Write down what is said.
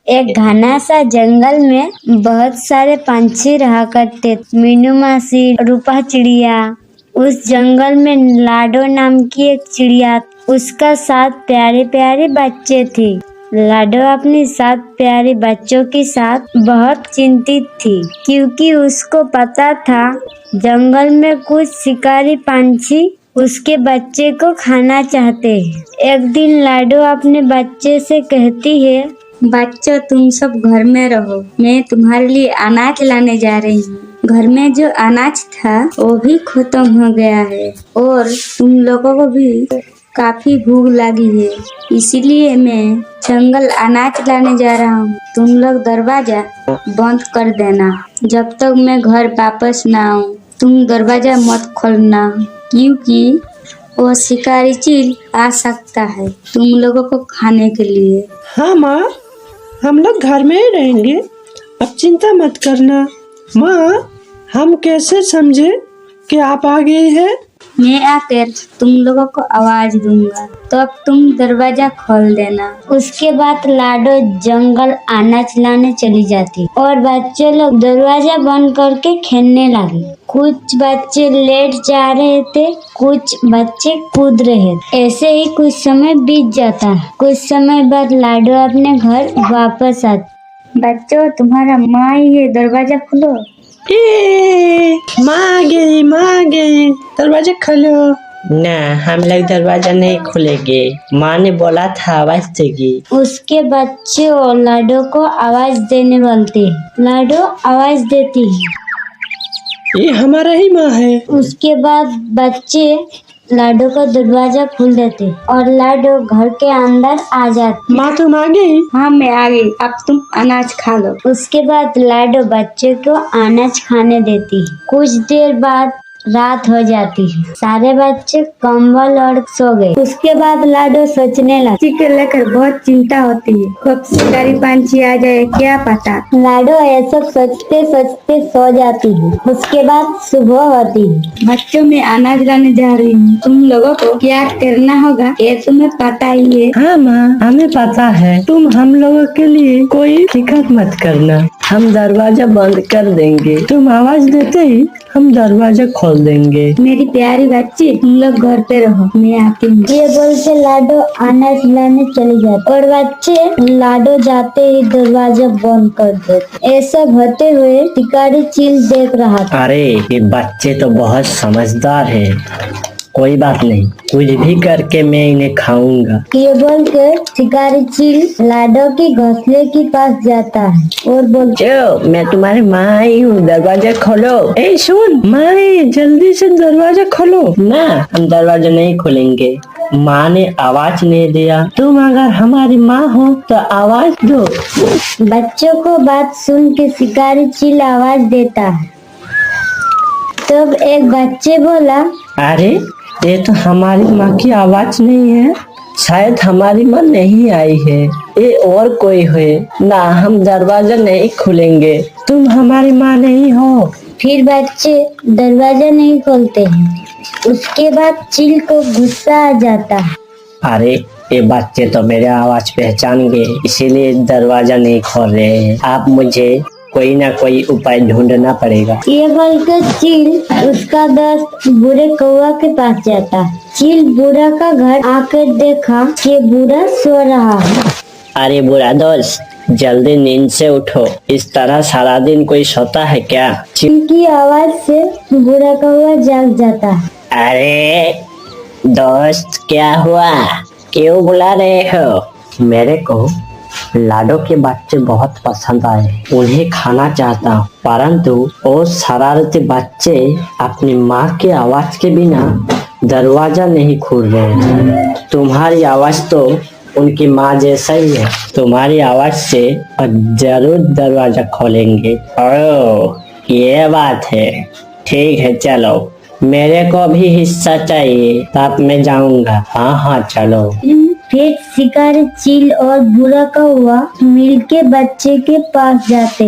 एक घना सा जंगल में बहुत सारे पंछी रहा करते। मीनू मासी, रूपा चिड़िया। उस जंगल में लाडो नाम की एक चिड़िया, उसका 7 प्यारे प्यारे बच्चे थे। लाडो अपने 7 प्यारे बच्चों के साथ बहुत चिंतित थी, क्योंकि उसको पता था जंगल में कुछ शिकारी पंछी उसके बच्चे को खाना चाहते हैं। एक दिन लाडो अपने बच्चे से कहती है, बच्चों तुम सब घर में रहो, मैं तुम्हारे लिए अनाज लाने जा रही हूँ। घर में जो अनाज था वो भी खत्म हो गया है और तुम लोगों को भी काफी भूख लगी है, इसीलिए मैं जंगल अनाज लाने जा रहा हूँ। तुम लोग दरवाजा बंद कर देना, जब तक मैं घर वापस ना आऊँ। तुम दरवाजा मत खोलना, क्योंकि वो शिकारी चील आ सकता है तुम लोगों को खाने के लिए। हाँ माँ, हम लोग घर में ही रहेंगे, अब चिंता मत करना। माँ, हम कैसे समझे कि आप आ गए हैं? मैं आकर तुम लोगों को आवाज दूंगा, तो अब तुम दरवाजा खोल देना। उसके बाद लाडो जंगल अनाज लाने चली जाती और बच्चे लोग दरवाजा बंद करके खेलने लगे। कुछ बच्चे लेट जा रहे थे, कुछ बच्चे कूद रहे थे। ऐसे ही कुछ समय बीत जाता। कुछ समय बाद लाडो अपने घर वापस आती। बच्चों, तुम्हारा माँ ही है, दरवाजा खोलो। माँ आ गई, दरवाजा खोलो। ना, हम लोग दरवाजा नहीं खोलेंगे, माँ ने बोला था आवाज देगी। उसके बच्चे और लाडो को आवाज देने बोलते। लाडो आवाज देती है, ये हमारा ही माँ है। उसके बाद बच्चे लाडो का दरवाजा खोल देते और लाडो घर के अंदर आ जाती। माँ तुम आ गई? हाँ मैं आ गई, अब तुम अनाज खा लो। उसके बाद लाडो बच्चे को अनाज खाने देती है। कुछ देर बाद रात हो जाती है, सारे बच्चे कंबल और सो गए। उसके बाद लाडो सोचने लगी। इसी को लेकर बहुत चिंता होती है, कब शिकारी पंछी आ जाए क्या पता। लाडो ये सब सोचते सोचते सो जाती है। उसके बाद सुबह होती है। बच्चों, मैं अनाज लाने जा रही हूँ, तुम लोगों को क्या करना होगा ये तुम्हें पता ही है। हाँ माँ, हमें पता है। तुम हम लोगों के लिए कोई फिक्र मत करना, हम दरवाजा बंद कर देंगे। तुम आवाज देते ही हम दरवाजा खोल देंगे। मेरी प्यारी बच्ची, तुम लोग घर पे रहो, मैं आती हूँ। ये बोलते लाडो अनाज लाने चली जाती और बच्चे लाडो जाते ही दरवाजा बंद कर देते। ये सब होते हुए शिकारी चील देख रहा था। अरे ये बच्चे तो बहुत समझदार है, कोई बात नहीं, कुछ भी करके मैं इन्हें खाऊंगा। ये बोलकर शिकारी चील लाडो के घोंसले के पास जाता है और बोलता, जो मैं तुम्हारी माँ आई हूँ, दरवाजा खोलो। ए सुन, माँ आई, जल्दी से दरवाजा खोलो। ना, हम दरवाजा नहीं खोलेंगे, माँ ने आवाज नहीं दिया। तुम अगर हमारी माँ हो तो आवाज दो। बच्चों को बात सुन के शिकारी चील आवाज देता है। तब एक बच्चे बोला, अरे ये तो हमारी माँ की आवाज नहीं है, शायद हमारी माँ नहीं आई है, ये और कोई है ना, हम दरवाजा नहीं खोलेंगे, तुम हमारी माँ नहीं हो। फिर बच्चे दरवाजा नहीं खोलते हैं। उसके बाद चील को गुस्सा आ जाता है। अरे ये बच्चे तो मेरे आवाज पहचान गए, इसीलिए दरवाजा नहीं खोल रहे हैं। आप मुझे कोई ना कोई उपाय ढूंढना पड़ेगा। ये बोलकर चील उसका दोस्त बूढ़े कौवा के पास जाता है। चील बूढ़ा का घर आकर देखा कि बूढ़ा सो रहा है। अरे बुरा दोस्त, जल्दी नींद से उठो, इस तरह सारा दिन कोई सोता है क्या? चील की आवाज से बूढ़ा कौवा जाग जाता है। अरे दोस्त, क्या हुआ, क्यों बुला रहे हो? मेरे को लाडो के बच्चे बहुत पसंद आए, उन्हें खाना चाहता हूँ, परंतु वो शरारती बच्चे अपनी माँ के आवाज के बिना दरवाजा नहीं खोल रहे। तुम्हारी आवाज तो उनकी माँ जैसा ही है, तुम्हारी आवाज से जरूर दरवाजा खोलेंगे। ओह, ये बात है, ठीक है, चलो, मेरे को भी हिस्सा चाहिए, तब मैं जाऊंगा। हाँ चलो। फिर शिकारी चील और बूढ़ा कौवा मिलके बच्चे के पास जाते।